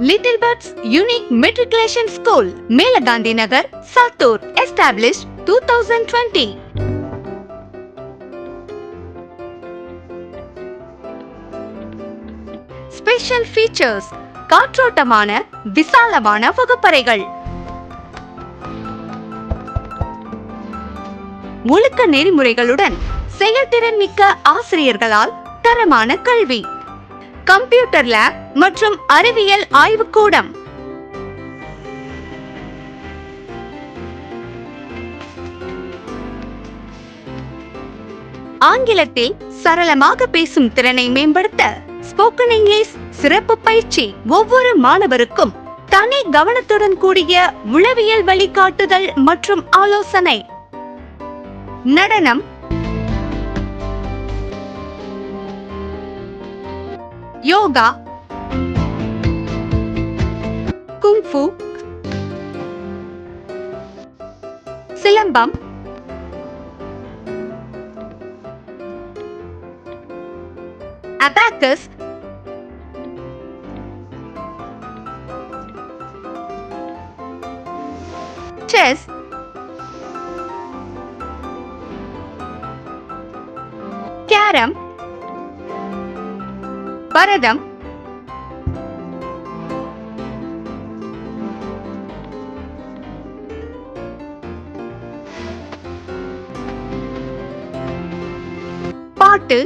Little Bird's Unique Matriculation School, Melagandhi Nagar, Sattur, established 2020. Special features: காற்றோட்டமான விசாலமான வகுப்பறைகள், ஒழுக்க நெறிமுறைகளுடன் செயல்திறன் மிக்க ஆசிரியர்களால் தரமான கல்வி, கம்ப்யூட்டர் லேப் மற்றும் அறிவியல் ஆய்வுக்கூடம், ஆங்கிலத்தில் சரளமாக பேசும் திறனை மேம்படுத்த ஸ்போக்கன் இங்கிலீஷ் சிறப்பு பயிற்சி, ஒவ்வொரு மாணவருக்கும் தனி கவனத்துடன் கூடிய உளவியல் வழிகாட்டுதல் மற்றும் ஆலோசனை, நடனம், yoga, kung fu, silambam, abacus, chess, carrom, Bharatham, பாட்டு,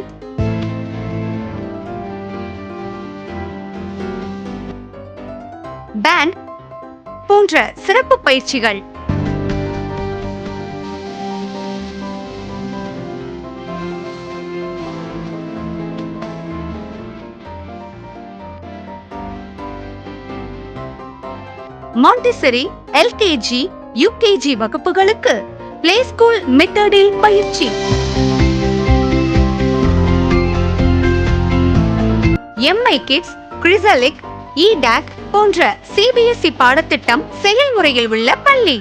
பேண்ட் போன்ற சிறப்பு பயிற்சிகள். மாண்டிசரி, எல்கேஜி, யுகேஜி வகுப்புகளுக்கு பிளே ஸ்கூல் மெத்தடில் பயிற்சி. எம்ஐ கிட்ஸ், கிரிசலிக், இடாக் போன்ற சிபிஎஸ்இ பாடத்திட்டம் செயல்முறையில் உள்ள பள்ளி.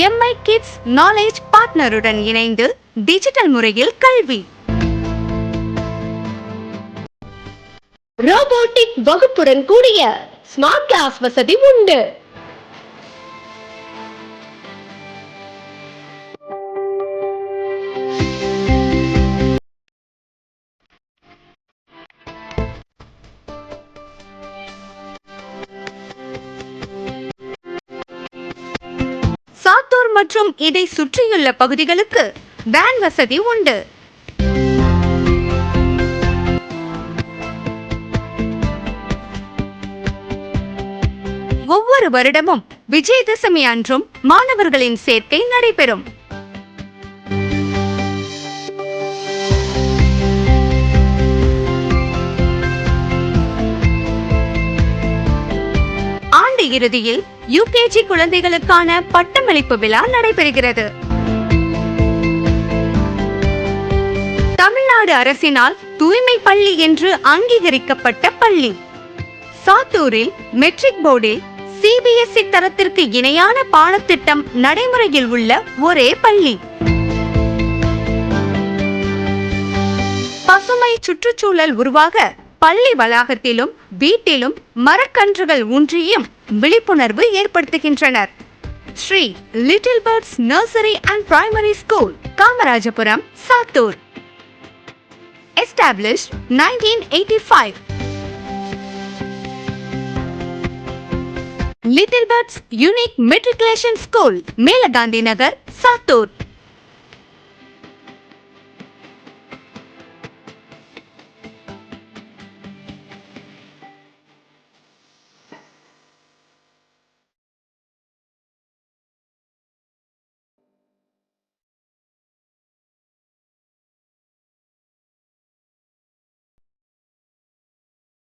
எம்ஐ கிட்ஸ் நாலேஜ் பார்ட்னருடன் இணைந்து டிஜிட்டல் முறையில் கல்வி. ரோபோட்டிக் வகுப்புடன் கூடிய ஸ்மார்ட் கிளாஸ் வசதி உண்டு. சாத்தூர் மற்றும் இதை சுற்றியுள்ள பகுதிகளுக்கு வேன் வசதி உண்டு. ஒவ்வொரு வருடமும் விஜயதசமி அன்றும் மாணவர்களின் சேர்க்கை நடைபெறும். ஆண்டு இறுதியில் யுகேஜி குழந்தைகளுக்கான பட்டமளிப்பு விழா நடைபெறுகிறது. தமிழ்நாடு அரசினால் தூய்மை பள்ளி என்று அங்கீகரிக்கப்பட்ட பள்ளி. சாத்தூரில் மெட்ரிக் போர்டில் சிபிஎஸ்இ தரத்திற்கு இணையான பாடத்திட்டம் நடைமுறையில் உள்ள ஒரே பள்ளி. பசுமை சுற்றுச்சூழல் உருவாக பள்ளி வளாகத்திலும் வீட்டிலும் மரக்கன்றுகள் ஊன்றியும் விழிப்புணர்வு ஏற்படுத்துகின்றனர். Sri little birds nursery and primary school, Kamarajapuram, Sattur. Established 1985. Little Bird's Unique Matriculation School, Melagandhi Nagar, Sattur.